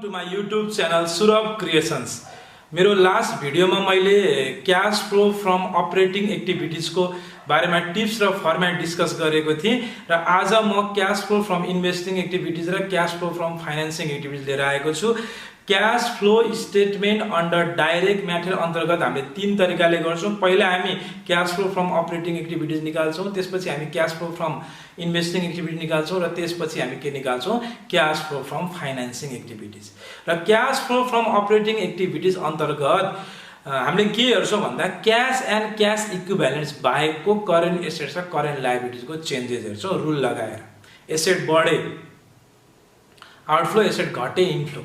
to my YouTube channel Surab Creations. मेरो last भिडियोमा मैले क्याश फ्लो फ्रम अपरेटिङ एक्टिभिटिजको बारेमा टिप्स र फर्मेट डिस्कस गरेको थिएँ र आज म cash flow from investing activities र cash flow from financing activities लिएर आएको छु। Cash flow statement under direct method अन्तर्गत हामीले तीन तरिकाले गर्छौं। पहिला हामी cash flow from operating activities निकाल्छौं, त्यसपछि हामी cash flow from investing activity निकाल्छौं र त्यसपछि हामी के निकाल्छौं, cash flow from financing activities. र cash flow from operating activities अन्तर्गत हामीले के हेर्छौं भन्दा cash and cash इक्विभ्यालेन्ट्स बाहेकको current assets र करेन्ट लायबिलिटिजको चेन्जेस हेर्छौं रुल लगाएर। एसेट बढे आउटफ्लो, एसेट घटे inflow,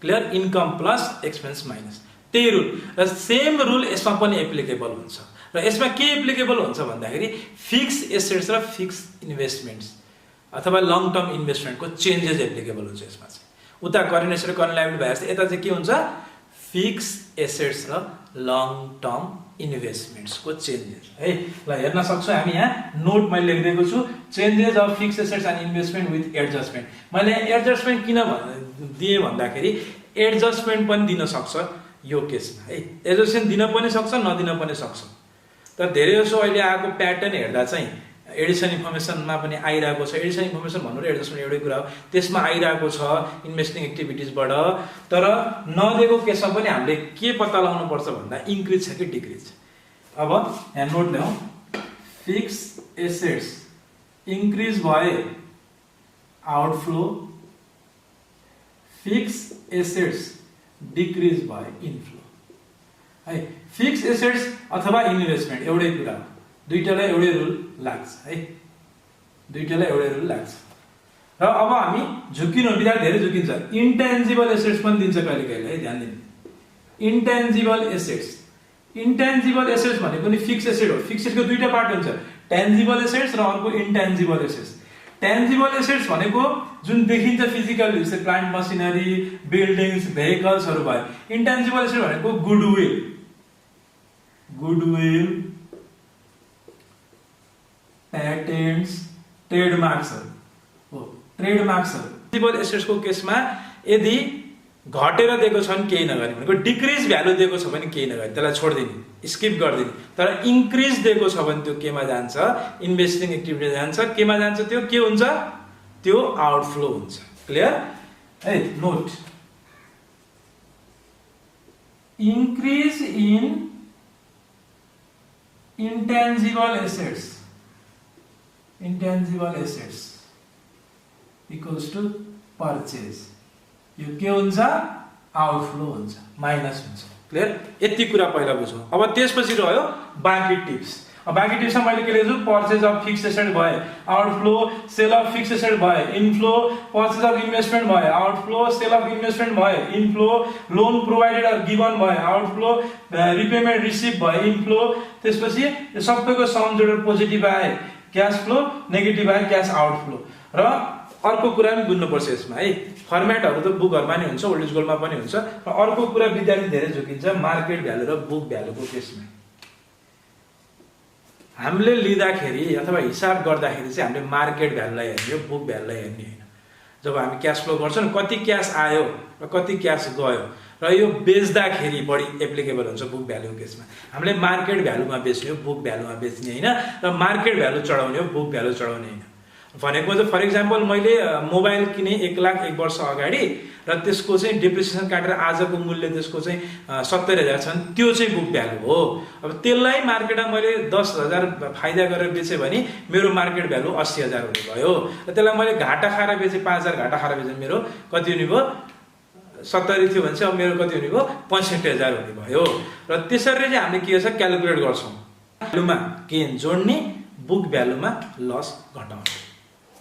clear, income plus expense minus, त्यही रुल। र सेम रुल यसमा पनि एप्लिकेबल हुन्छ। र यसमा के एप्लिकेबल हुन्छ भन्दाखेरि फिक्स एसेट्स र फिक्स इन्भेस्टमेन्ट्स अथवा लङ टर्म इन्भेस्टमेन्टको चेन्जेस एप्लिकेबल हुन्छ यसमा चाहिँ। उता करेन्ट एसेट र करेन्ट लायबिलिटी भए जस्तै यता चाहिँ के हुन्छ, फिक्स एसेट्स र लङ टर्म इन्भेस्टमेन्ट्सको चेन्जेस है। ल हेर्न सक्छौँ हामी, यहाँ नोट मैले लेखिदिएको छु, changes of fix assets and investment with adjustment. मैले यहाँ एडजस्टमेन्ट किन दिएँ भन्दाखेरि एडजस्टमेन्ट पनि दिन सक्छ यो केसमा है। एडजस्टमेन्ट दिन पनि सक्छ, नदिन पनि सक्छ। तर धेरै जसो अहिले आएको प्याटर्न हेर्दा चाहिँ एडिसन इन्फर्मेसनमा पनि आइरहेको छ। एडिसन इन्फर्मेसन भन्नु र एडजस्टमेन्ट एउटै कुरा हो, त्यसमा आइरहेको छ इन्भेस्टिङ एक्टिभिटिजबाट। तर नदिएको केसमा पनि हामीले के पत्ता लगाउनु पर्छ भन्दा इन्क्रिज छ कि डिक्रिज। अब यहाँ नोट ल्याउँ, फिक्स एसेट्स इन्क्रिज भए आउटफ्लो, फिक्स एसेट्स डिक्रिज भए इनफ्लो है। फिक्स एसेट्स अथवा इन्भेस्टमेन्ट एउटै कुरा हो, दुईटालाई एउटै रुल लाग्छ है, दुईटालाई एउटै रुल लाग्छ। र अब हामी झुकिनु बित्तिकै धेरै झुकिन्छ। इन्टेन्जिबल एसेट्स पनि दिन्छ कहिले कहिले है, ध्यान दिनु। इन्टेन्जिबल एसेट्स, इन्टेन्जिबल एसेट्स भनेको नि फिक्स एसेट हो। फिक्स एसेटको दुईटा पार्ट हुन्छ, टेन्जिबल एसेट्स र अर्को इन्टेन्जिबल एसेट्स। टेन्जिबल एसेट्स भनेको जुन देखिन्छ फिजिकल, जस्तै प्लान्ट मसिनरी, बिल्डिङ्स, भेहिकल्सहरू भयो। इन्टेन्जिबल एसेट भनेको गुडविल, गुडविल, प्याटेन्ट्स, ट्रेडमार्क्सहरू हो, ट्रेडमार्क्सहरू। इन्टेन्जिबल एसेट्सको केसमा यदि घटेर दिएको छ भने केही नगर्ने, भनेको डिक्रिज भ्यालु दिएको छ भने केही नगर्ने, त्यसलाई छोडिदिने, स्किप गरिदिने। तर इन्क्रिज दिएको छ भने त्यो केमा जान्छ, इन्भेस्टिङ एक्टिभिटी जान्छ। केमा जान्छ त्यो, के हुन्छ, त्यो आउटफ्लो हुन्छ। क्लियर है। Note, increase in intangible assets, intangible assets equals to purchase, यो के हुन्छ, आउटफ्लो हुन्छ, माइनस हुन्छ। क्लियर, यति कुरा पहिला बुझौँ। अब त्यसपछि रह्यो बाँकी टिप्स। बाँकी टिप्समा मैले के लेख्छु, पर्चेज अफ फिक्स एसेट भए outflow, sale of fix asset भए इनफ्लो, पर्चेज अफ इन्भेस्टमेन्ट भए आउटफ्लो, सेल अफ इन्भेस्टमेन्ट भए inflow, loan provided or given भए आउटफ्लो, रिपेमेन्ट रिसिभ भए इनफ्लो। त्यसपछि यो सबैको सम जोडेर पोजिटिभ आए क्याश फ्लो, नेगेटिभ आए क्याश आउटफ्लो। र अर्को कुरा पनि बुझ्नुपर्छ यसमा है, फर्मेटहरू त बुकहरुमा नि हुन्छ, ओल्ड इज गोल्डमा पनि हुन्छ। र अर्को कुरा विद्यार्थी धेरै झुकिन्छ मार्केट भ्यालु र बुक भ्यालुको केसमा। हामीले लिँदाखेरि अथवा हिसाब गर्दाखेरि चाहिँ हामीले मार्केट भ्यालुलाई हेर्ने हो, बुक भ्यालुलाई हेर्ने होइन। जब हामी क्याश फ्लो गर्छौँ नि, कति क्यास आयो र कति क्यास गयो, र यो बेच्दाखेरि बढी एप्लिकेबल हुन्छ बुक भ्यालुको केसमा। हामीले मार्केट भ्यालुमा बेच्ने हो, बुक भ्यालुमा बेच्ने होइन, र मार्केट भ्यालु चढाउने हो, बुक भ्यालु चढाउने होइन। भनेको चाहिँ फर इक्जाम्पल मैले मोबाइल किने 1 लाख 1 वर्ष अगाडि, र त्यसको चाहिँ डेप्रिसिएसन काटेर आजको मूल्य त्यसको चाहिँ 70,000 छ भने त्यो चाहिँ बुक भ्यालु हो। अब त्यसलाई मार्केटमा मैले 10,000 फाइदा गरेर बेचेँ भने मेरो मार्केट भ्यालु 80,000 हुने भयो। र त्यसलाई मैले घाटा खाएर बेचेँ, 5,000 घाटा खाएर बेचेँ, मेरो कति हुने भयो, 70 थियो भने चाहिँ अब मेरो कति हुने भयो, 65,000 हुने भयो। र त्यसरी चाहिँ हामीले के गर्छ, क्यालकुलेट गर्छौँ, भ्यालुमा गेन जोड्ने, बुक भ्यालुमा लस घटाउने।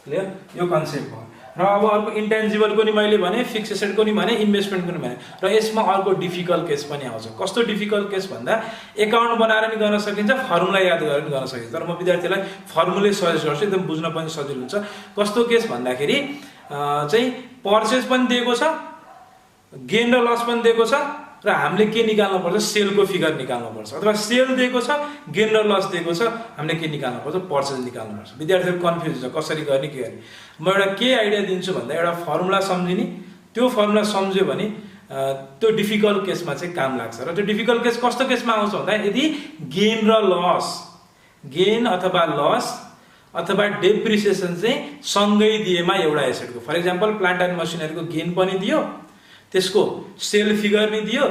क्लियर, यो कन्सेप्ट भयो। र अब अर्को इन्टेन्जिबलको नि मैले भने, फिक्स एसेटको नि भने, इन्भेस्टमेन्टको नि भने। र यसमा अर्को डिफिकल्ट केस पनि आउँछ। कस्तो डिफिकल्ट केस भन्दा एकाउन्ट बनाएर नि गर्न सकिन्छ, फर्मुला याद गरेर नि गर्न सकिन्छ। तर म विद्यार्थीलाई फर्मुलै सजेस्ट गर्छु, एकदम बुझ्न पनि सजिलो हुन्छ। कस्तो केस भन्दाखेरि चाहिँ पर्चेज पनि दिएको छ, गेन र लस पनि दिएको छ, र हामीले के निकाल्नु पर्छ, सेलको फिगर निकाल्नु पर्छ। अथवा सेल दिएको छ, गेन र लस दिएको छ, हामीले के निकाल्नु पर्छ, पर्चेज निकाल्नु पर्छ। विद्यार्थीहरु कन्फ्युज हुन्छ कसरी गर्ने के गर्ने। म एउटा के आइडिया दिन्छु भन्दा एउटा फर्मुला सम्झिने, त्यो फर्मुला सम्झ्यो भने त्यो डिफिकल्ट केसमा चाहिँ काम लाग्छ। र त्यो डिफिकल्ट केस कस्तो केसमा आउँछ भन्दा यदि गेन र लस, गेन अथवा लस अथवा डेप्रिसिएसन चाहिँ सँगै दिएमा एउटा एसेटको, फर इक्जाम्पल प्लान्ट एन्ड मसिनरीको गेन पनि दियो, त्यसको सेल फिगर नि दियो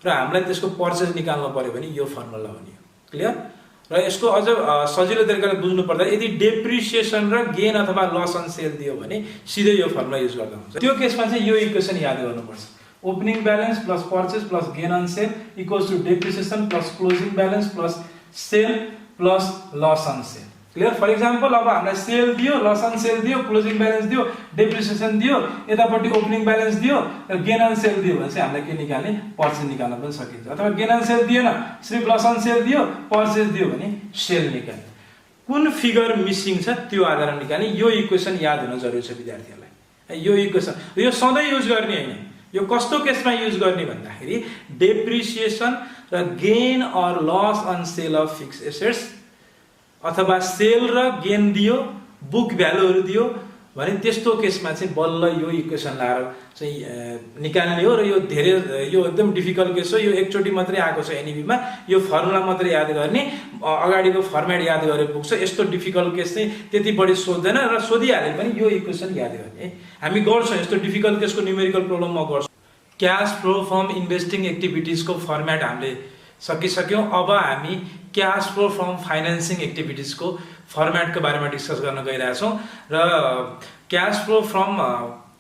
र हामीलाई त्यसको पर्चेज निकाल्नु पर्यो भने यो फर्मुला हो नि। क्लियर? र यसको अझ सजिलो तरिकाले बुझ्नु पर्दा यदि डेप्रिसिएसन र गेन अथवा लस अन सेल दियो भने सिधै यो फर्मुला युज गर्दा हुन्छ। त्यो केसमा चाहिँ यो इक्वेसन याद गर्नुपर्छ। Opening balance plus purchase plus gain on sale equals to depreciation plus closing balance plus sale plus loss on sale. Clear? For example अब हामीलाई सेल दियो, लस अन सेल दियो, क्लोजिङ ब्यालेन्स दियो, डेप्रिसिएसन दियो, यतापट्टि opening balance दियो र gain on sale दियो भने चाहिँ हामीलाई के निकाल्ने? पर्चेज निकाल्न पनि सकिन्छ। अथवा गेन अन सेल दिएन, सिर्फ लस अन सेल दियो, पर्चेज दियो भने सेल निकाल्ने। कुन फिगर मिसिङ छ त्यो आधारमा निकाल्ने। यो इक्वेसन याद हुन जरुरी छ विद्यार्थीहरूलाई। यो इक्वेसन यो सधैँ युज गर्ने हैन। यो कस्तो केसमा युज गर्ने भन्दाखेरि डेप्रिसिएसन र gain or loss on sale of fix assets अथवा सेल र गेन दियो, बुक भ्यालुहरू दियो भने त्यस्तो केसमा चाहिँ बल्ल यो इक्वेसन लाएर चाहिँ निकाल्ने हो। र यो धेरै यो एकदम डिफिकल्ट केस हो। यो एकचोटि मात्रै आएको छ एनईबीमा। यो फर्मुला मात्रै याद गर्ने, अगाडिको फर्मेट याद गरे पुग्छ। यस्तो डिफिकल्ट केस चाहिँ त्यति बढी सोध्दैन र सोधिहाले पनि यो इक्वेसन याद गर्ने। हामी गर्छौँ यस्तो डिफिकल्ट केसको न्युमेरिकल प्रब्लम म गर्छु। क्याश फ्लो फ्रम इन्भेस्टिङ एक्टिभिटिजको फर्मेट हामीले सकिसक्यौँ। अब हामी क्याश फ्लो फ्रम फाइनेन्सिङ एक्टिभिटिजको फर्मेटको बारेमा डिस्कस गर्न गइरहेछौँ। र cash flow from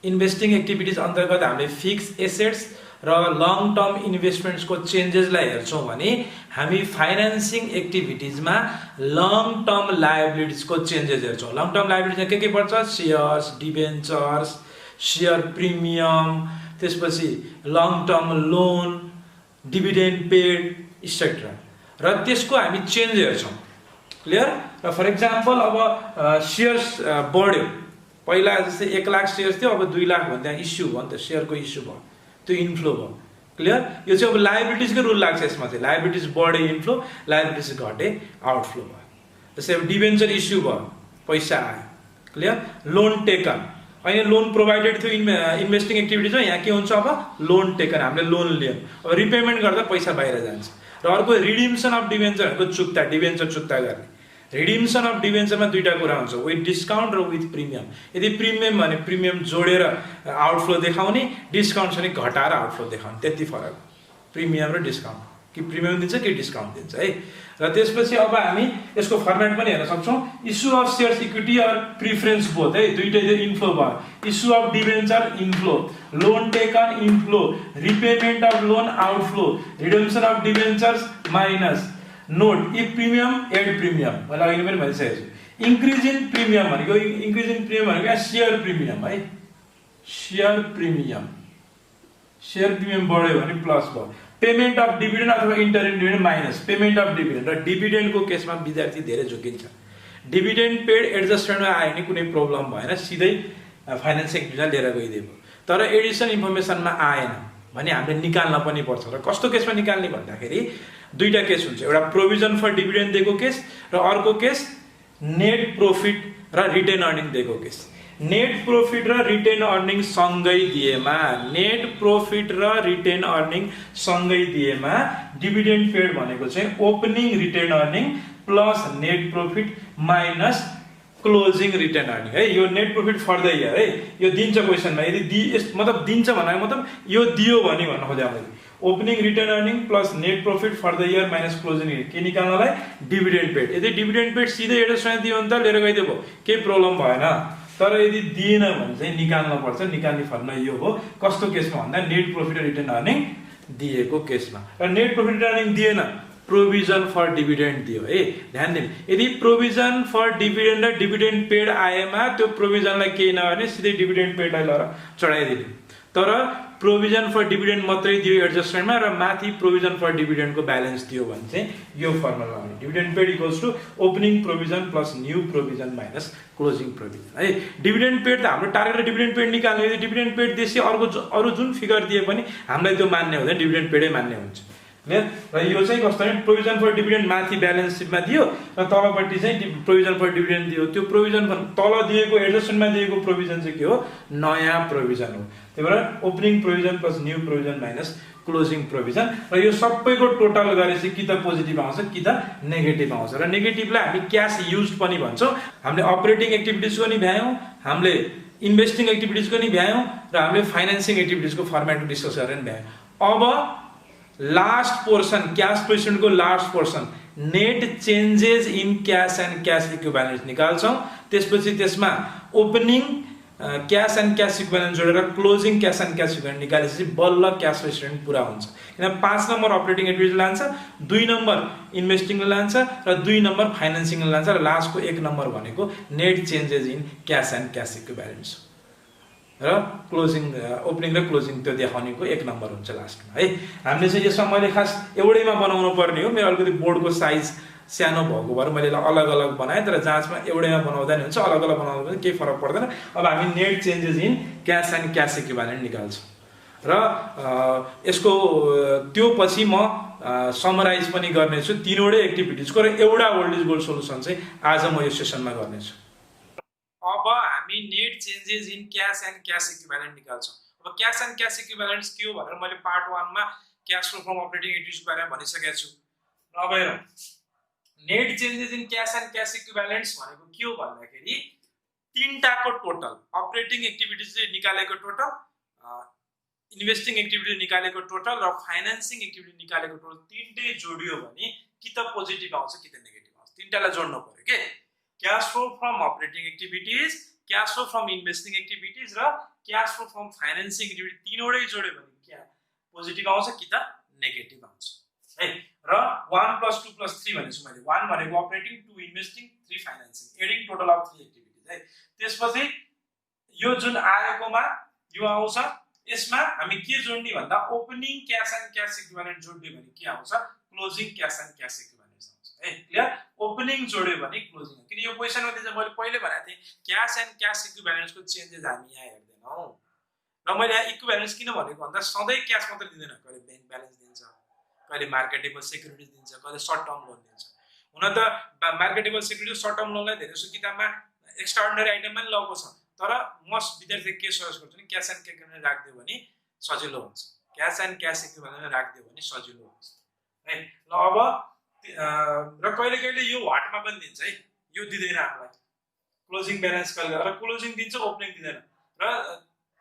investing activities अन्तर्गत हामीले फिक्स एसेट्स र लङ टर्म इन्भेस्टमेन्ट्सको चेन्जेसलाई हेर्छौँ भने हामी फाइनेन्सिङ एक्टिभिटिजमा लङ टर्म लायबिलिटिजको चेन्जेस हेर्छौँ। लङ टर्म लायबिलिटिजमा के पर्छ? सेयर्स, डिबेन्चर्स, सेयर प्रिमियम, त्यसपछि long term loan, dividend paid et cetera. र त्यसको हामी चेन्ज हेर्छौँ। क्लियर? र फर इक्जाम्पल अब सेयर्स बढ्यो, पहिला जस्तै 1 लाख सेयर्स थियो, अब 2 लाख भन्दा इस्यु भयो नि त, सेयरको इस्यु भयो, त्यो इन्फ्लो भयो। क्लियर? यो चाहिँ अब लायबिलिटिजकै रुल लाग्छ यसमा चाहिँ। लायबिलिटिज बढे इन्फ्लो, लायबिलिटिज घटे आउटफ्लो भयो। जस्तै अब डिबेन्चर इस्यु भयो, पैसा आयो। क्लियर? लोन टेकन, अहिले लोन प्रोभाइडेड थियो इन्भेस्टिङ एक्टिभिटिजमा, यहाँ के हुन्छ? अब लोन टेकन, हामीले लोन लियौँ, अब रिपेमेन्ट गर्दा पैसा बाहिर जान्छ। र अर्को रिडिम्सन अफ डिबेन्चरहरूको चुक्ता, डिबेन्चर चुक्ता गर्ने। रिडिम्सन अफ डिबेन्चरमा दुईटा कुरा हुन्छ, विथ डिस्काउन्ट र विथ प्रिमियम। यदि प्रिमियम भने प्रिमियम जोडेर आउटफ्लो देखाउने, डिस्काउन्ट भने घटाएर आउटफ्लो देखाउने, त्यति फरक प्रिमियम र डिस्काउन्ट। कि प्रिमियम दिन्छ कि डिस्काउन्ट दिन्छ है। र त्यसपछि अब हामी यसको फर्मेट पनि हेर्न सक्छौँ। Issue of shares equity or preference both है, दुईटै इन्फ्लो भयो। Issue of debenture inflow, loan taken inflow, repayment of loan outflow, redemption of debentures minus. Note if premium add premium, मैले अघि पनि भनिसकेको छु। इन्क्रिज इन प्रिमियम भनेको, increase in premium भनेको सेयर प्रिमियम है, सेयर प्रिमियम बढ्यो भने प्लस भयो। पेमेन्ट अफ डिभिडेन्ड अथवा interim dividend minus payment of dividend. र डिभिडेन्डको केसमा विद्यार्थी धेरै झुकिन्छ। डिभिडेन्ड पेड एडजस्टमेन्टमा आयो भने कुनै प्रब्लम भएन, सिधै फाइनेन्स एक्टिभिटीमा लिएर गइदिएको। तर एडिसन इन्फर्मेसनमा आएन भने हामीले निकाल्न पनि पर्छ। र कस्तो केसमा निकाल्ने भन्दाखेरि दुईटा केस हुन्छ, एउटा प्रोभिजन फर डिभिडेन्ड दिएको केस र अर्को केस नेट प्रॉफिट र रिटेन अर्निङ दिएको केस। नेट प्रॉफिट र रिटेन अर्निङ सँगै दिएमा, नेट प्रॉफिट र रिटेन अर्निङ सँगै दिएमा डिभिडेन्ड पेड भनेको चाहिँ opening retain earning plus net profit minus closing retain earning है। यो net profit for the year है, यो दिन्छ क्वेसनमा। यदि मतलब दिन्छ भनेको मतलब यो दियो भने भन्न खोजेँ मैले। Opening retain earning plus net profit for the year minus closing के निकाल्नलाई? Dividend paid. यदि डिभिडेन्ड पेड सिधै एडजस्टमेन्ट दियो भने त लिएर गइदियो, केही प्रब्लम भएन। तर यदि दिएन भने चाहिँ निकाल्न पर्छ। निकाल्ने फर्मुला यो हो। कस्तो केसमा भन्दा नेट प्रॉफिट र रिटेन अर्निङ दिएको केसमा। र नेट प्रॉफिट रिटेन अर्निङ दिएन, प्रोभिजन फर डिभिडेन्ड दियो है। ध्यान दिनु, यदि प्रोभिजन फर डिभिडेन्ड र डिभिडेन्ड पेड आएमा त्यो प्रोभिजनलाई केही नगर्ने, सिधै डिभिडेन्ड पेडलाई लिएर चढाइदिने। तर प्रोभिजन फर डिभिडेन्ड मात्रै दियो एडजस्टमेन्टमा र माथि प्रोभिजन फर डिभिडेन्डको ब्यालेन्स दियो भने चाहिँ यो फर्मुला हो। Dividend paid equals to opening provision plus new provision minus closing provision है। डिभिडेन्ड पेड त हाम्रो टार्गेट डिभिडेन्ड पेड निकाल्ने। यदि डिभिडेन्ड पेड दिएपछि अरू जुन फिगर दिए पनि हामीलाई त्यो मान्ने हुँदैन, डिभिडेन्ड पेडै मान्ने हुन्छ। र यो चाहिँ कस्तो भने प्रोभिजन फर डिभिडेन्ड माथि ब्यालेन्स सिटमा दियो र तलपट्टि चाहिँ प्रोभिजन फर डिभिडेन्ड दियो। त्यो प्रोभिजन तल दिएको एडजस्टमेन्टमा दिएको प्रोभिजन चाहिँ के हो, नयाँ प्रोभिजन हो। त्यही भएर opening provision plus new provision minus closing provision, र यो सबैको टोटल गरेपछि कि त पोजिटिभ आउँछ कि त नेगेटिभ आउँछ। र नेगेटिभलाई हामी क्यास युज पनि भन्छौँ। हामीले अपरेटिङ एक्टिभिटिजको नि भ्यायौँ, हामीले इन्भेस्टिङ एक्टिभिटिजको नि भ्यायौँ, र हामीले फाइनेन्सिङ एक्टिभिटिजको फर्मेटको डिस्कस गरेर नि भ्यायौँ। अब लास्ट पोर्सन, क्यास पोजिसनको last portion net changes in cash and cash equivalents निकाल्छौँ। त्यसपछि त्यसमा opening cash and cash equivalents जोडेर closing cash and cash equivalents निकालेपछि बल्ल क्यास फ्लो स्टेटमेन्ट पुरा हुन्छ। किन 5 नम्बर अपरेटिङ एक्टिभिटी लान्छ, 2 नम्बर इन्भेस्टिङले लान्छ, र 2 नम्बर फाइनेन्सिङले लान्छ, र लास्टको 1 नम्बर भनेको net changes in cash and cash equivalence र क्लोजिङ ओपनिङ र क्लोजिङ त्यो देखाउनेको 1 नम्बर हुन्छ लास्टमा है। हामीले चाहिँ यसमा मैले खास एउटैमा बनाउनु पर्ने हो, मेरो अलिकति बोर्डको साइज सानो भएको भएर मैले अलग अलग बनाएँ, तर जाँचमा एउटैमा बनाउँदा नि हुन्छ, अलग अलग बनाउँदा पनि केही फरक पर्दैन। अब हामी net changes in cash and cash equivalent निकाल्छौँ र यसको त्यो पछि म समराइज पनि गर्नेछु तीनवटै एक्टिभिटिजको, र एउटा ओल्ड इज गोल्ड सोलुसन चाहिँ आज म यो सेसनमा गर्नेछु। अब हामी net changes in cash and cash equivalent निकाल्छौँ। अब क्यास एन्ड क्यास इक्विभ्यालेन्ट्स के हो भनेर मैले पार्ट 1 मा क्यास फ्लो फ्रम अपरेटिङ एक्टिभिटिजको बारेमा भनिसकेको छु। अब हेरौँ, net changes in cash and cash equivalents भनेको के हो भन्दाखेरि तीनटाको टोटल, अपरेटिङ एक्टिभिटिजले निकालेको टोटल, इन्भेस्टिङ एक्टिभिटी निकालेको टोटल र फाइनेन्सिङ एक्टिभिटी निकालेको टोटल तीनटै जोडियो भने कि त पोजिटिभ आउँछ कि त नेगेटिभ आउँछ। तीनटालाई जोड्नु पर्यो के, cash flow from operating activities, cash flow from investing activities र cash flow from financing activity तीनवटै जोड्यो भने क्या पोजिटिभ आउँछ कि त नेगेटिभ आउँछ है। र 1 + 2 + 3 भनेछु मैले। 1 भनेको operating, 2 investing, 3 financing, adding total of 3 activities है। त्यसपछि यो जुन आएकोमा यो आउँछ, यसमा हामी के जोड्ने भन्दा opening cash and cash equivalent जोड्ने भने के आउँछ, closing cash and cash equivalent आउँछ है। क्लियर, ओपनिङ जोड्यो भने क्लोजिङ। किन यो क्वेशनमा चाहिँ मैले पहिले भनेको थिएँ क्यास एन्ड क्यास इक्विभ्यालेन्ट्सको चेन्जेस हामी यहाँ हेर्दैनौँ, र मैले यहाँ इक्विभ्यालेन्स किन भनेको भन्दा सधैँ क्यास मात्र दिँदैन, कहिले ब्याङ्क ब्यालेन्स दिन्छ, कहिले मार्केटेबल सेक्युरिटिज दिन्छ, कहिले सर्ट टर्म लोन दिन्छ। हुन त मार्केटेबल सेक्युरिटिज सर्ट टर्म लोनलाई धेरै जसो किताबमा एक्स्ट्राअर्डिनरी आइटममा नि लगेको छ, तर म विद्यार्थीले के सजेस्ट गर्छु भने क्यास एन्ड क्यास इक्विभ्यालेन्ट राखिदियो भने सजिलो हुन्छ। क्यास एन्ड क्यास इक्विभ्यालेन्ट राखिदियो भने सजिलो हुन्छ है। ल अब र कहिले कहिले यो वाटमा पनि दिन्छ है, यो दिँदैन हामीलाई क्लोजिङ ब्यालेन्स कहिले, र क्लोजिङ दिन्छ ओपनिङ दिँदैन, र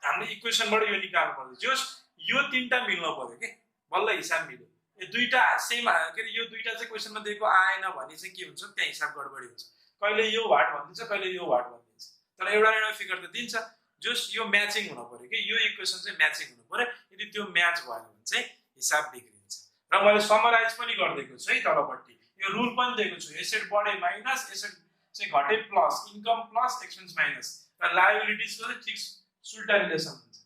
हामीले इक्वेसनबाट यो निकाल्नु पर्छ। जस यो तीनटा मिल्नु पर्यो के, बल्ल हिसाब मिल्यो। यो दुईटा सेम के अरे यो दुईटा चाहिँ क्वेसनमा दिएको आएन भने चाहिँ के हुन्छ, त्यहाँ हिसाब गडबडी हुन्छ। कहिले यो वाट भनिदिन्छ, कहिले यो वाट भनिदिन्छ, तर एउटा फिगर त दिन्छ। जस यो म्याचिङ हुनु पर्यो कि, यो इक्वेसन चाहिँ म्याचिङ हुनु पर्यो। यदि त्यो म्याच भएन भने चाहिँ हिसाब बिग्रिन्छ। र मैले समराइज पनि गरिदिएको छु है तलपट्टि, यो रुल पनि दिएको छु, एसेट बढे माइनस एसेट चाहिँ घटे plus, income plus expense minus, र लायबिलिटिजको चाहिँ फिक्स सुल्टा रिलेसन हुन्छ।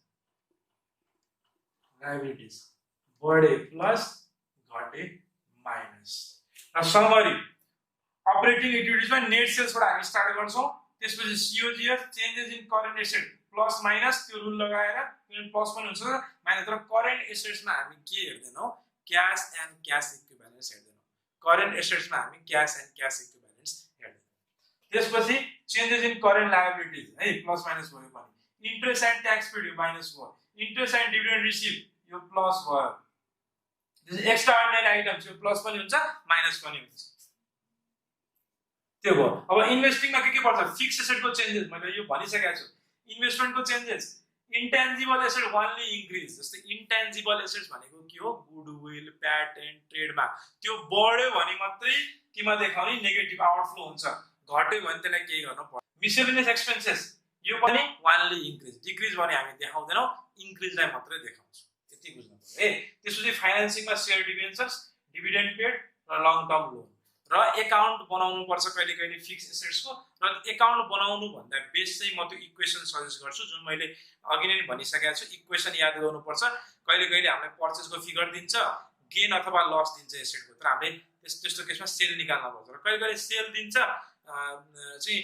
लायबिलिटिज बढे प्लस घटे माइनस। र समरी अपरेटिङ एक्टिभिटिजमा नेट सेल्सबाट हामी स्टार्ट गर्छौँ, त्यसपछि COGF changes in current asset plus minus, त्यो रुल लगाएर प्लस पनि हुन्छ माइनस। तर करेन्ट एसेट्समा हामी के हेर्दैनौँ, क्यास एन्ड क्यास इक्विभ्यालेन्स हेर्दैनौँ। करेन्ट एसेट्समा हामी क्यास एन्ड क्यास इक्विभ्यालेन्स हेर्दैनौँ। त्यसपछि चेन्जेस इन करेन्ट लायबिलिटिज है, प्लस माइनस भयो पनि। इन्ट्रेस्ट एन्ड ट्याक्स पेड यो माइनस भयो, इन्ट्रेस्ट एन्ड डिभिडेन्ड रिसिभ यो प्लस भयो। एक्स्ट्राअर्डिनरी आइटम्स यो प्लस पनि हुन्छ माइनस पनि हुन्छ, त्यो भयो। अब इन्भेस्टिङमा के पर्छ, फिक्स एसेटको चेन्जेस मैले यो भनिसकेको छु। इन्भेस्टमेन्टको चेन्जेस, इन्टेन्जिबल एसेट वानली इन्क्रिज, जस्तै इन्टेन्जिबल एसेट्स भनेको के हो, गुडविल, प्याटेन्ट, ट्रेडमार्क, त्यो बढ्यो भने मात्रै केमा देखाउने, नेगेटिभ आउटफ्लो हुन्छ। घट्यो भने त्यसलाई केही गर्नु पर्छ। मिसेलेनियस एक्सपेन्सेस यो पनि वानली इन्क्रिज, डिक्रिज भने हामी देखाउँदैनौँ, इन्क्रिजलाई मात्रै देखाउँछौँ, यति बुझ्नु पर्यो है। त्यसपछि फाइनेन्सिङमा सेयर डिभेन्चर्स, डिभिडेन्ड पेड र लङ टर्म लोन, र एकाउन्ट बनाउनु पर्छ कहिले कहिले फिक्स एसेट्सको। र एकाउन्ट बनाउनु भन्दा बेस चाहिँ म त्यो इक्वेसन सजेस्ट गर्छु, जुन मैले अघि नै भनिसकेको छु। इक्वेसन याद गर्नुपर्छ। कहिले कहिले हामीलाई पर्चेसको फिगर दिन्छ, गेन अथवा लस दिन्छ एसेटको, तर हामीले त्यस्तो केसमा सेल निकाल्नु पर्छ। र कहिले कहिले सेल दिन्छ चाहिँ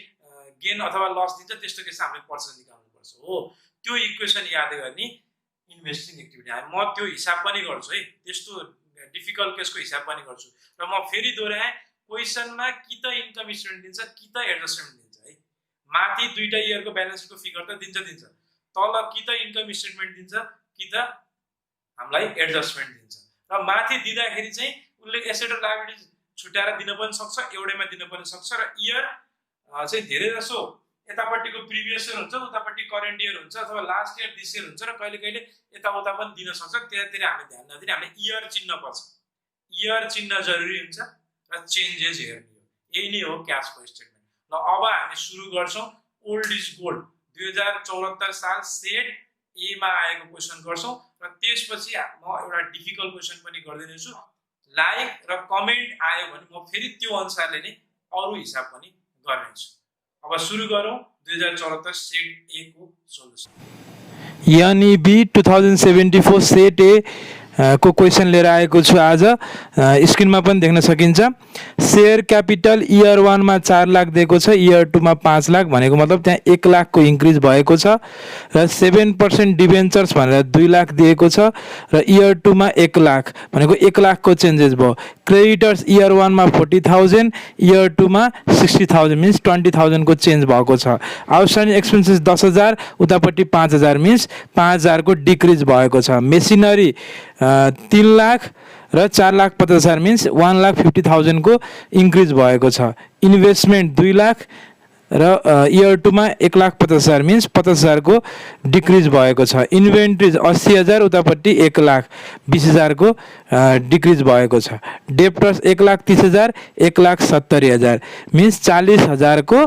गेन अथवा लस दिन्छ, त्यस्तो केसमा हामीले पर्चेस निकाल्नुपर्छ हो। त्यो इक्वेसन याद गर्ने इन्भेस्टिङ एक्टिभिटी म त्यो हिसाब पनि गर्छु है। त्यस्तो डिफिकल्ट केसको हिसाब पनि गर्छु र म फेरि दोहोऱ्याएँ क्वेसनमा कि त इन्कम स्टेटमेन्ट दिन्छ कि त एडजस्टमेन्ट दिन्छ है माथि दुईटा इयरको ब्यालेन्स सिटको फिगर त दिन्छ तल कि त इन्कम स्टेटमेन्ट दिन्छ कि त हामीलाई एडजस्टमेन्ट दिन्छ र माथि दिँदाखेरि चाहिँ उनले एसेट र लायबिलिटी छुट्याएर दिन पनि सक्छ एउटैमा दिन पनि सक्छ र इयर चाहिँ धेरै जसो यतापट्टिको प्रिभियस इयर हुन्छ उतापट्टि करेन्ट इयर हुन्छ अथवा लास्ट इयर दिस इयर हुन्छ र कहिले कहिले यताउता पनि दिन सक्छ त्यतातिर हामी ध्यान नदिने हामीले इयर चिन्ह पर्छ इयर चिन्ह जरुरी हुन्छ र चेन्जेस हेर्ने हो यही नै हो क्याश फ्लो स्टेटमेन्ट ल अब हामी सुरु गर्छौं ओल्ड इज गोल्ड 2074 साल सेट ए मा आएको क्वेशन गर्छौं र त्यसपछि म एउटा डिफिकल्ट क्वेशन पनि गर्दिने छु लाइक र कमेन्ट आयो भने म फेरि त्यो अनुसारले नै अरु हिसाब पनि गर्नेछु अब सुरु गरौं 2074 सेट ए को सोलुसन यानी बी 2074 सेट ए को क्वेशन लिएर आएको छु आज स्क्रिनमा पनि देख्न सकिन्छ शेयर क्यापिटल इयर 1 मा 4 लाख दिएको छ इयर 2 मा 5 लाख भनेको मतलब त्यहाँ 1 लाख को इन्क्रिज भएको छ र 7% डिबेन्चर्स भनेर 2 लाख दिएको छ र इयर 2 मा 1 लाख भनेको 1 लाख को चेन्जेस भयो क्रेडिटर्स इयर 1 मा 40,000 इयर 2 मा 60,000 मिन्स 20,000 को चेन्ज भएको छ आउटस्ट्यान्डिङ एक्सपेन्सेस 10,000 उतापट्टि 5,000 मिन्स 5,000 को डिक्रिज भएको छ मेसिनरी 3 लाख र 4,50,000 मिन्स 1,50,000 को इन्क्रिज भएको छ इन्भेस्टमेन्ट 2 लाख र इयर 2 मा 1,50,000 मिन्स 50,000 को डिक्रिज भएको छ इन्भेन्ट्रिज 80,000 उतापट्टि 1 लाख 20,000 को डिक्रिज भएको छ डेप्टर्स 1,30,000 1,70,000 मिन्स 40,000 को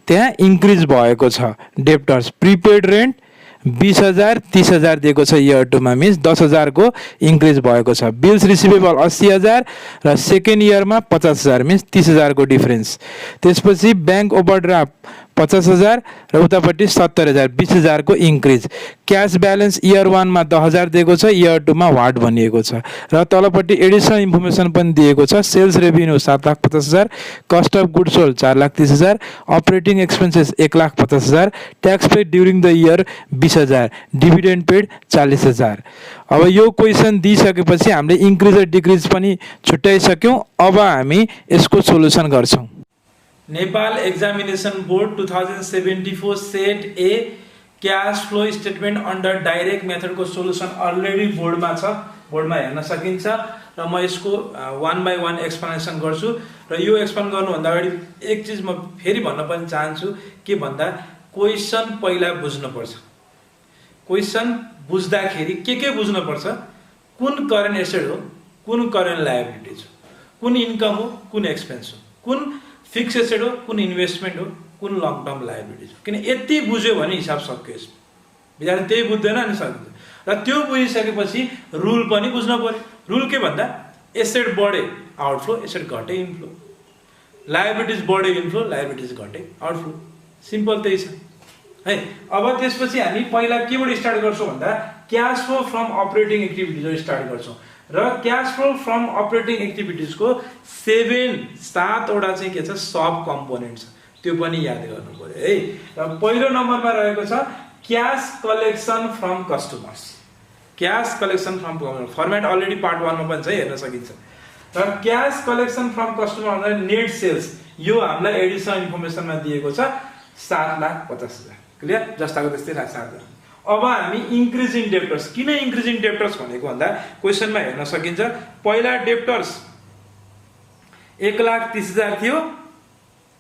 त्यहाँ इन्क्रिज भएको छ डेप्टर्स प्रिपेड रेन्ट 20,000 30,000 दिएको छ इयर 2 मा मिन्स 10,000 को इन्क्रिज भएको छ बिल्स रिसिभेबल 80,000 र सेकेन्ड इयरमा 50,000 मिन्स 30,000 को डिफरेन्स त्यसपछि बैंक ओभरड्राफ्ट 50,000 र उतापट्टि 70,000 20,000 को इन्क्रिज क्याश ब्यालेन्स इयर 1 मा 10,000 दिएको छ इयर 2 मा वाट भनिएको छ र तलपट्टि एडिसनल इन्फर्मेसन पनि दिएको छ sales revenue 7,50,000 cost of goods sold 4,30,000 operating expenses 1,50,000 tax paid during the year 20,000 dividend paid 40,000 अब यो क्वेशन दिइसकेपछि हामीले इन्क्रिज र डिक्रिज पनि छुट्याइसक्यौं अब हामी यसको सोलुसन गर्छौं नेपाल एक्जामिनेसन बोर्ड 2074 सेट ए cash flow statement under direct method को सोलुसन अलरेडी बोर्डमा छ बोर्डमा हेर्न सकिन्छ र म यसको 1 बाइ 1 एक्सप्लेनेसन गर्छु र यो एक्सप्लेन गर्नुभन्दा अगाडि एक चीज म फेरि भन्न पनि चाहन्छु के भन्दा क्वेशन पहिला बुझ्नुपर्छ क्वेशन बुझ्दाखेरि के बुझ्नुपर्छ कुन करेन्ट एसेट हो कुन करेन्ट लायबिलिटी हो कुन इन्कम हो कुन एक्सपेन्स हो कुन फिक्स एसेट हो कुन इन्भेस्टमेन्ट हो कुन लङ टर्म लायबिलिटी हो किन यति बुझ्यो भने हिसाब सक्यो यसमा विद्यार्थी त्यही बुझ्दैन अनि सकिन्छ र त्यो बुझिसकेपछि रुल पनि बुझ्न पर्यो रुल के भन्दा एसेट बढे आउटफ्लो एसेट घटे इनफ्लो लायबिलिटीज बढे इनफ्लो लायबिलिटीज घटे आउटफ्लो सिम्पल त्यही छ है अब त्यसपछि हामी पहिला केबाट स्टार्ट गर्छौं भन्दा cash flow from operating activities start गर्छौं र cash flow from operating activities को 7 वटा चाहिँ के छ सब कम्पोनेन्ट छ त्यो पनि याद गर्नु पर्यो है र पहिलो नम्बरमा रहेको छ cash collection from customers cash collection from customer format already part 1 मा पनि छ हेर्न सकिन्छ र क्याश कलेक्सन फ्रम कस्टमर भन्दा नेट सेल्स यो हामीलाई एडिसनल इन्फर्मेसनमा दिएको छ 7,50,000 क्लियर जस्ताको त्यस्तै लाग्छ अब हामी इन्क्रिजिङ डेप्टर्स किन इन्क्रिजिङ डेप्टर्स भनेको भन्दा क्वेशनमा हेर्न सकिन्छ पहिला डेप्टर्स 1,30,000 थियो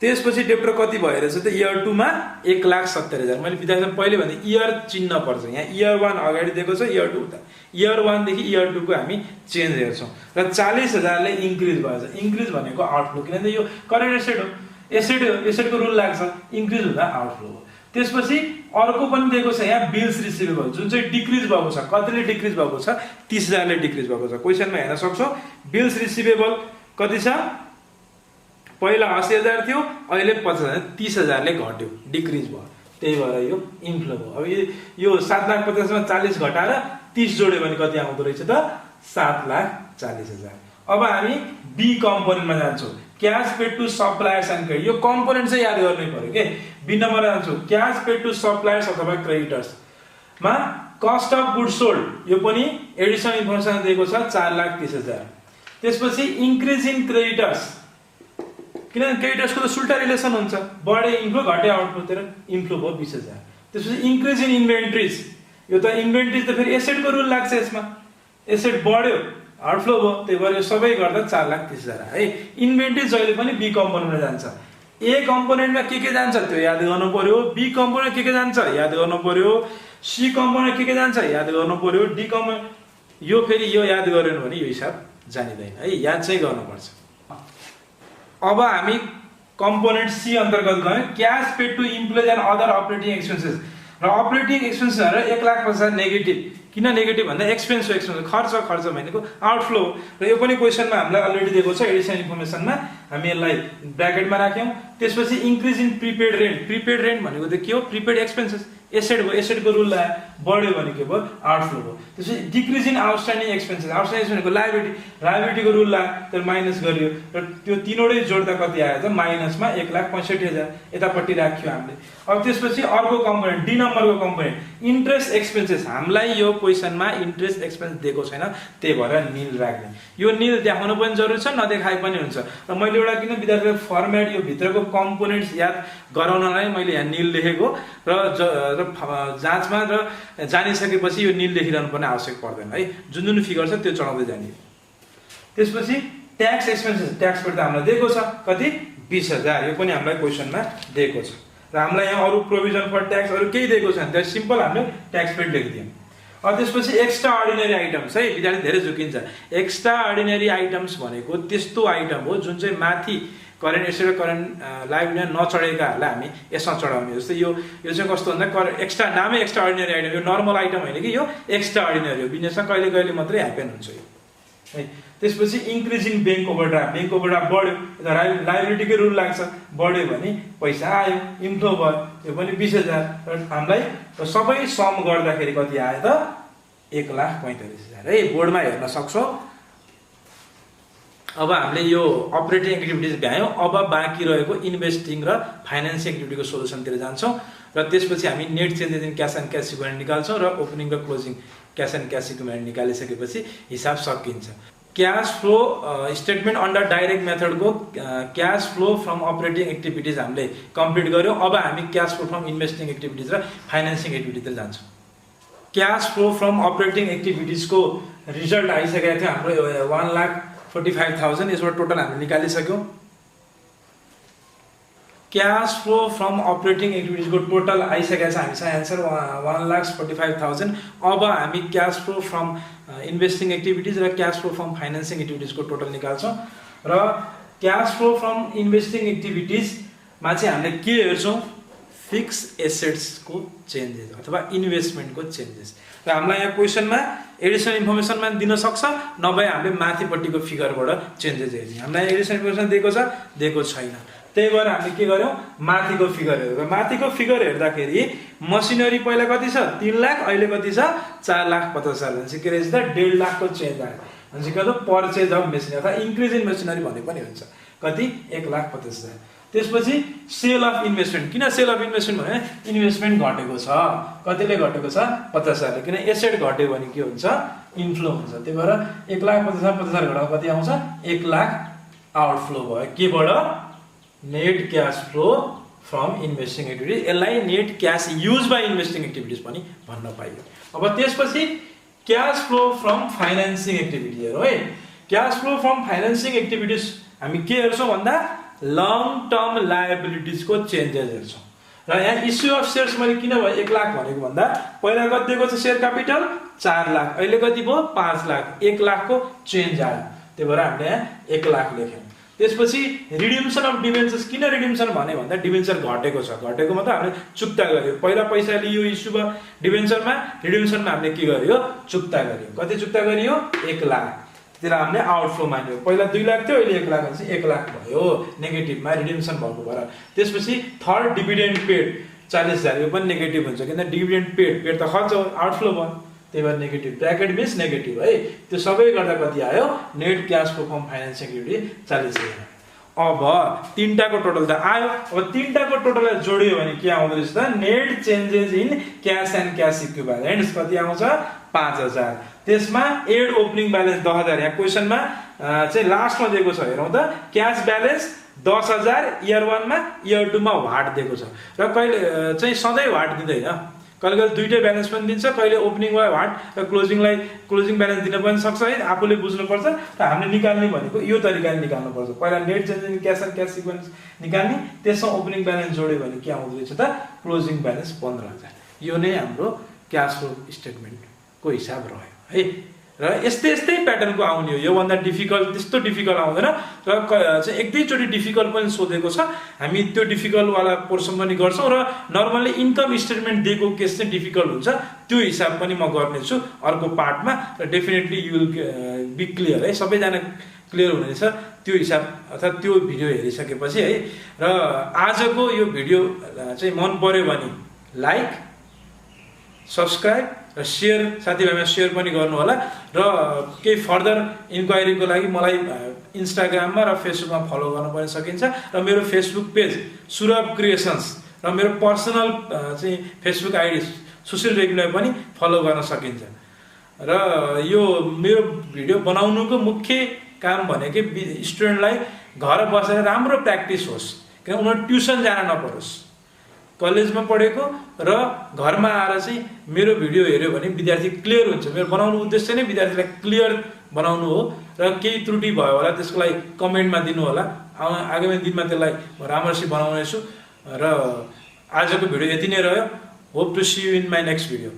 त्यसपछि डेप्टर कति भएर छ त इयर 2 मा 1,70,000 मैले विद्यार्थीलाई पहिले भने इयर चिन्ह पर्छ यहाँ इयर 1 अगाडि दिएको छ इयर 2 उता इयर 1 देखि इयर 2 को हामी चेन्ज हेर्छौं र 40,000 ले इन्क्रिज भएछ इन्क्रिज भनेको आउटफ्लो किनभने यो करेन्ट एसेट हो एसेटको रुल लाग्छ इन्क्रिज हुँदा आउटफ्लो हो त्यसपछि अर्को पनि दिएको छ यहाँ बिल्स रिसिभेबल जुन चाहिँ डिक्रिज भएको छ कतिले डिक्रिज भएको छ 30,000 ले डिक्रिज भएको छ क्वेशनमा हेर्न सक्छौ बिल्स रिसिभेबल कति छ पहिला 80,000 थियो अहिले 50,000 30,000 ले घट्यो डिक्रिज भयो त्यही भएर यो इन्फ्लो भयो अब यो 7,50,000 मा 40 घटाएर 30 जोड्यो भने कति आउँदो रहेछ त 7,40,000 अब हामी बी कम्पोनेन्टमा जान्छौं cash paid to suppliers and credit यो कम्पोनेन्ट चाहिँ याद गर्नै पर्यो के बी नम्बर जान्छौं क्याश पेड टु सप्लायर्स अथवा क्रेडिटर्स मा कस्ट अफ गुड्स सोल्ड यो पनि एडिसनल इन्फर्मेसन दिएको छ 4,30,000। त्यसपछि इन्क्रिज इन क्रेडिटर्स, किनभने क्रेडिटर्सको त सुल्टा रिलेसन हुन्छ, बढे इन्फ्लो घटे आउटफ्लोतिर इन्फ्लो भयो 20,000। त्यसपछि इन्क्रिज इन इन्भेन्ट्रिज, यो त इन्भेन्ट्रिज त फेरि एसेटको रुल लाग्छ यसमा, एसेट बढ्यो आउटफ्लो भयो, त्यही भएर यो सबै गर्दा 4,30,000 है। इन्भेन्ट्रिज जहिले पनि बी कम्पोनेन्टमा जान्छ। ए कम्पोनेन्टमा के जान्छ त्यो याद गर्नु पर्यो, बी कम्पोनेन्ट के जान्छ याद गर्नु पर्यो, सी कम्पोनेन्ट के जान्छ याद गर्नु पर्यो, डी कम्पोनेन्ट यो फेरि यो याद गरेन भने यो हिसाब जानिँदैन है, याद चाहिँ गर्नुपर्छ। अब हामी कम्पोनेन्ट सी अन्तर्गत गयौँ, cash paid to employees and other operating expenses. र अपरेटिङ एक्सपेन्सेसहरू 1,50,000 नेगेटिभ, किन नेगेटिभ भन्दा एक्सपेन्स खर्च भनेको आउटफ्लो, र यो पनि क्वेसनमा हामीलाई अलरेडी दिएको छ एडिसनल इन्फर्मेसनमा, हामी यसलाई ब्र्याकेटमा राख्यौँ। त्यसपछि increase in prepaid rent, prepaid rent भनेको त के हो, प्रिपेड एक्सपेन्सेस, एसेट भयो, एसेटको रुल लाग्यो, बढ्यो भने के भयो आउटफ्लो भयो। त्यसपछि decrease in outstanding expenses, outstanding भनेको लायबिलिटीको रुल लाग्यो, तर माइनस गरियो, र त्यो तीनवटै जोड्दा कति आयो त माइनसमा 1,65,000 यतापट्टि राख्यो हामीले। अब त्यसपछि अर्को कम्पोनेन्ट डी नम्बरको कम्पोनेन्ट इन्ट्रेस्ट एक्सपेन्सेस, हामीलाई यो क्वेसनमा इन्ट्रेस्ट एक्सपेन्स दिएको छैन, त्यही भएर निल राख्ने। यो निल देखाउनु पनि जरुरी छ, नदेखाए पनि हुन्छ। र मैले एउटा किन विद्यार्थीको फर्मेट यो भित्रको कम्पोनेन्ट्स याद गराउनलाई मैले यहाँ निल लेखेको, र जाँचमा र जानिसकेपछि यो निल लेखिरहनु पनि आवश्यक पर्दैन है, जुन फिगर छ त्यो चढाउँदै जाने। त्यसपछि ट्याक्स एक्सपेन्सेस, ट्याक्स पेड त हामीलाई दिएको छ कति 20,000, यो पनि हामीलाई क्वेसनमा दिएको छ। र हामीलाई यहाँ अरू प्रोभिजन फर ट्याक्स अरू केही दिएको छैन, त्यो सिम्पल हामीले ट्याक्स पेड लेखिदियौँ। अब त्यसपछि एक्स्ट्रा अर्डिनरी आइटम्स है, विद्यार्थी धेरै झुकिन्छ। एक्स्ट्रा अर्डिनरी आइटम्स भनेको त्यस्तो आइटम हो जुन चाहिँ माथि करेन्ट एसेट र करेन्ट लाइबिलिटीमा नचढेकाहरूलाई हामी यसमा चढाउने। जस्तै यो चाहिँ कस्तो भन्दा एक्स्ट्रा नामै एक्स्ट्रा अर्डिनरी आइटम, यो नर्मल आइटम होइन कि, यो एक्स्ट्रा अर्डिनरी हो, बिजनेसमा कहिले कहिले मात्रै ह्यापन हुन्छ यो है। त्यसपछि increase in bank overdraft, bank overdraft बढ्यो, लाइबिलिटीकै रुल लाग्छ, बढ्यो भने पैसा आयो, इन्फ्लो भयो, यो पनि 20,000। र हामीलाई सबै सम गर्दाखेरि कति आयो त 1,45,000 है, बोर्डमा हेर्न सक्छौँ। अब हामीले यो अपरेटिङ एक्टिभिटिज भ्यायौँ, अब बाँकी रहेको इन्भेस्टिङ र फाइनेन्सिङ एक्टिभिटीको सोल्युसनतिर जान्छौँ, र त्यसपछि हामी net changes in cash and cash equivalent निकाल्छौँ, र ओपनिङ र closing cash and cash equivalent निकालिसकेपछि हिसाब सकिन्छ। Cash flow statement under direct मेथडको cash flow from operating activities हामीले कम्प्लिट गऱ्यौँ। अब हामी cash flow from investing activities र फाइनेन्सिङ एक्टिभिटीतिर जान्छौँ। क्यास फ्लो फ्रम अपरेटिङ एक्टिभिटिजको रिजल्ट आइसकेको थियो हाम्रो 1,45,000, यसबाट टोटल हामीले निकालिसक्यौँ। क्यास फ्लो फ्रम अपरेटिङ एक्टिभिटिजको टोटल आइसकेको छ हामीसँग एन्सर 1,45,000। अब हामी cash flow from investing activities र क्यास फ्लो फ्रम फाइनेन्सिङ एक्टिभिटिजको टोटल निकाल्छौँ। र क्यास फ्लो फ्रम इन्भेस्टिङ एक्टिभिटिजमा चाहिँ हामीले के हेर्छौँ, फिक्स एसेट्सको चेन्जेस अथवा इन्भेस्टमेन्टको चेन्जेस। र हामीलाई यहाँ क्वेसनमा एडिसनल इन्फर्मेसनमा दिन सक्छ, नभए हामीले माथिपट्टिको फिगरबाट चेन्जेस हेर्ने। हामीलाई एडिसनल इन्फर्मेसन दिएको छैन, त्यही भएर हामीले के गर्यौँ, माथिको फिगर हेर्यौँ। माथिको फिगर हेर्दाखेरि मसिनरी पहिला कति छ 3 लाख, अहिले कति छ 4,50,000, भनेपछि के रहेछ त 1.5 लाखको चेन्ज आयो, भनेपछि के त पर्चेज अफ मेसिनरी अथवा इन्क्रिज इन मेसिनरी भने पनि हुन्छ, कति 1,50,000। त्यसपछि सेल अफ इन्भेस्टमेन्ट, किन सेल अफ इन्भेस्टमेन्ट भने इन्भेस्टमेन्ट घटेको छ, कतिले घटेको छ 50,000, किन एसेट घट्यो भने के हुन्छ इन्फ्लो हुन्छ, त्यही भएर 1,50,000 घटाउँदा कति आउँछ 1 लाख आउटफ्लो भयो, केबाट net cash flow from investing activities. यसलाई net cash use by investing activities पनि भन्न पाइयो। अब त्यसपछि cash flow from financing activity हेरौँ है। Cash flow from financing activities हामी के हेर्छौँ भन्दा लङ टर्म लायबिलिटिजको चेन्जेस हेर्छौँ। र यहाँ इस्यु अफ सेयर्स मैले किन भयो 1 लाख भनेको भन्दा पहिला कति दिएको छ सेयर क्यापिटल 4 लाख, अहिले कति भयो 5 लाख, 1 लाखको चेन्ज आयो, त्यही भएर हामीले यहाँ 1 लाख लेख्यौँ। त्यसपछि रिडिम्सन अफ डिबेन्चर्स, किन रिडिम्सन भने भन्दा डिबेन्चर घटेको छ, घटेको मतलब हामीले चुक्ता गर्यो, पहिला पैसा लियो इस्यु भयो डिबेन्चरमा, रिडिम्सनमा हामीले के गर्यो चुक्ता गर्यो, कति चुक्ता गरियो 1 लाख, त्यसलाई हामीले आउटफ्लो मान्यो, पहिला 2 लाख थियो अहिले 1 लाख भनेपछि 1 लाख भयो नेगेटिभमा रिडिम्सन भएको भएर। त्यसपछि थर्ड डिभिडेन्ड पेड 40,000, यो पनि नेगेटिभ हुन्छ, किन डिभिडेन्ड पेड त खर्च हो आउटफ्लो भयो, त्यही भएर नेगेटिभ, ब्र्याकेट मिन्स नेगेटिभ है। त्यो सबै गर्दा कति आयो net cash flow from financing activity 40,000। अब तीनटाको टोटल त आयो। अब तीनटाको टोटललाई जोडियो भने के आउँदो रहेछ त net changes in cash and cash equivalents कति आउँछ 5000। त्यसमा एड ओपनिङ ब्यालेन्स 10000। यहाँ क्वेसनमा चाहिँ लास्टमा दिएको छ हेरौँ त क्यास ब्यालेन्स 10000 इयर 1 मा इयर 2 मा वाट दिएको छ र कहिले चाहिँ सधैँ वाट दिँदैन, कहिले कहिले दुईटै ब्यालेन्स पनि दिन्छ, कहिले ओपनिङलाई वाट र क्लोजिङ ब्यालेन्स दिन पनि सक्छ है। आफूले बुझ्नुपर्छ र हामीले निकाल्ने भनेको यो तरिकाले निकाल्नुपर्छ। पहिला net change in cash and cash equivalence निकाल्ने, त्यसमा ओपनिङ ब्यालेन्स जोड्यो भने के आउँदो रहेछ त क्लोजिङ ब्यालेन्स 15000। यो नै हाम्रो क्यास फ्लो स्टेटमेन्टको हिसाब रह्यो है। र यस्तै प्याटर्नको आउने हो, योभन्दा डिफिकल्ट त्यस्तो डिफिकल्ट आउँदैन र चाहिँ एक दुईचोटि डिफिकल्ट पनि सोधेको छ। हामी त्यो डिफिकल्टवाला पोर्सन पनि गर्छौँ र नर्मल्ली इन्कम स्टेटमेन्ट दिएको केस चाहिँ डिफिकल्ट हुन्छ, त्यो हिसाब पनि म गर्नेछु अर्को पार्टमा र definitely you will be clear है। सबैजना क्लियर हुनेछ त्यो हिसाब अर्थात् त्यो भिडियो हेरिसकेपछि है। र आजको यो भिडियो चाहिँ मन पर्यो भने लाइक, सब्सक्राइब र सेयर साथीभाइमा सेयर पनि गर्नु होला र केही फर्दर इन्क्वायरीको लागि मलाई इन्स्टाग्राममा र फेसबुकमा फलो गर्न पनि सकिन्छ र मेरो फेसबुक पेज सुरभ क्रिएसन्स र मेरो पर्सनल चाहिँ फेसबुक आइडी सुशील रेग्मीलाई पनि फलो गर्न सकिन्छ। र यो मेरो भिडियो बनाउनुको मुख्य काम भनेको स्टुडेन्टलाई घर बसेर राम्रो प्र्याक्टिस होस्, किन उनीहरू ट्युसन जान नपरोस्। कलेजमा पढेको र घरमा आएर चाहिँ मेरो भिडियो हेऱ्यो भने विद्यार्थी क्लियर हुन्छ। मेरो बनाउनु उद्देश्य नै विद्यार्थीलाई क्लियर बनाउनु हो र केही त्रुटि भयो होला त्यसको लागि कमेन्टमा दिनु होला। आगामी दिनमा त्यसलाई म राम्रोसित बनाउनेछु र आजको भिडियो यति नै रह्यो। Hope to see you in my next video.